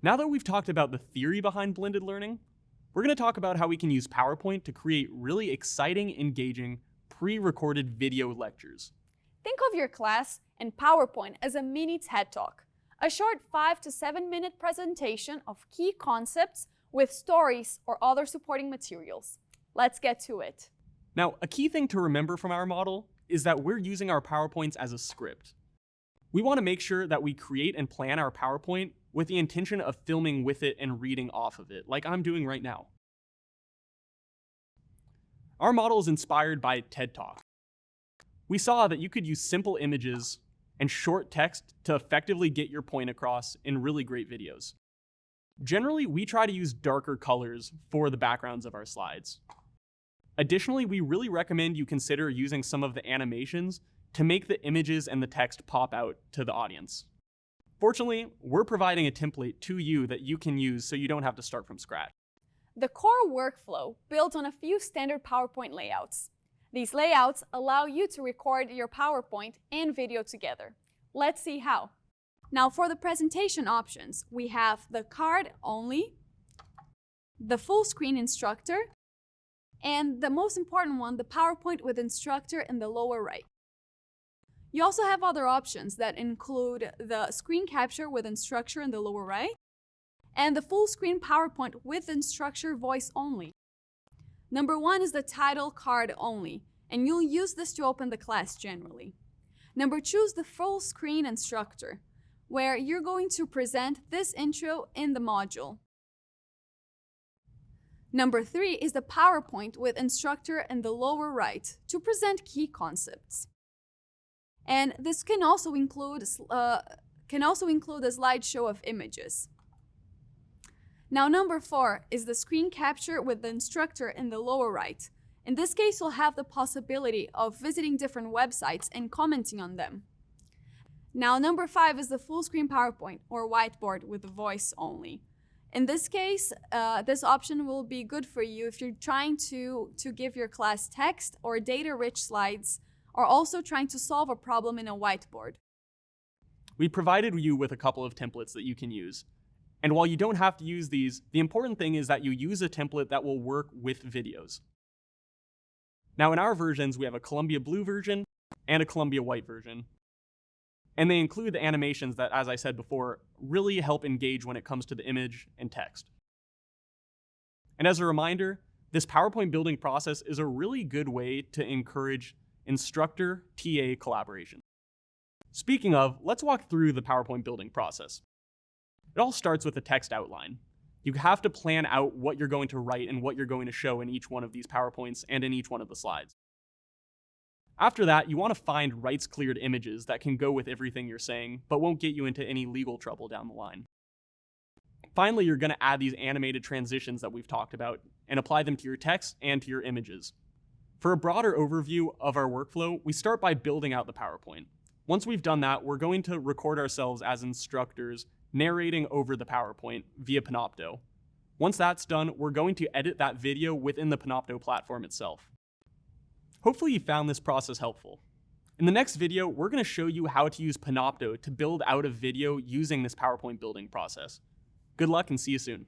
Now that we've talked about the theory behind blended learning, we're going to talk about how we can use PowerPoint to create really exciting, engaging, pre-recorded video lectures. Think of your class and PowerPoint as a mini TED Talk, a short 5 to 7 minute presentation of key concepts with stories or other supporting materials. Let's get to it. Now, a key thing to remember from our model is that we're using our PowerPoints as a script. We want to make sure that we create and plan our PowerPoint with the intention of filming with it and reading off of it, like I'm doing right now. Our model is inspired by TED Talk. We saw that you could use simple images and short text to effectively get your point across in really great videos. Generally, we try to use darker colors for the backgrounds of our slides. Additionally, we really recommend you consider using some of the animations to make the images and the text pop out to the audience. Fortunately, we're providing a template to you that you can use so you don't have to start from scratch. The core workflow built on a few standard PowerPoint layouts. These layouts allow you to record your PowerPoint and video together. Let's see how. Now for the presentation options, we have the card only, the full screen instructor, and the most important one, the PowerPoint with instructor in the lower right. You also have other options that include the screen capture with instructor in the lower right, and the full screen PowerPoint with instructor voice only. Number 1 is the title card only, and you'll use this to open the class generally. Number 2 is the full screen instructor, where you're going to present this intro in the module. Number 3 is the PowerPoint with instructor in the lower right to present key concepts. And this can also include a slideshow of images. Now number 4 is the screen capture with the instructor in the lower right. In this case, you'll have the possibility of visiting different websites and commenting on them. Now number 5 is the full screen PowerPoint or whiteboard with the voice only. In this case, this option will be good for you if you're trying to give your class text or data-rich slides, or also trying to solve a problem in a whiteboard. We provided you with a couple of templates that you can use. And while you don't have to use these, the important thing is that you use a template that will work with videos. Now in our versions, we have a Columbia Blue version and a Columbia White version. And they include the animations that, as I said before, really help engage when it comes to the image and text. And as a reminder, this PowerPoint building process is a really good way to encourage instructor-TA collaboration. Speaking of, let's walk through the PowerPoint building process. It all starts with a text outline. You have to plan out what you're going to write and what you're going to show in each one of these PowerPoints and in each one of the slides. After that, you want to find rights-cleared images that can go with everything you're saying, but won't get you into any legal trouble down the line. Finally, you're going to add these animated transitions that we've talked about and apply them to your text and to your images. For a broader overview of our workflow, we start by building out the PowerPoint. Once we've done that, we're going to record ourselves as instructors narrating over the PowerPoint via Panopto. Once that's done, we're going to edit that video within the Panopto platform itself. Hopefully you found this process helpful. In the next video, we're going to show you how to use Panopto to build out a video using this PowerPoint building process. Good luck and see you soon.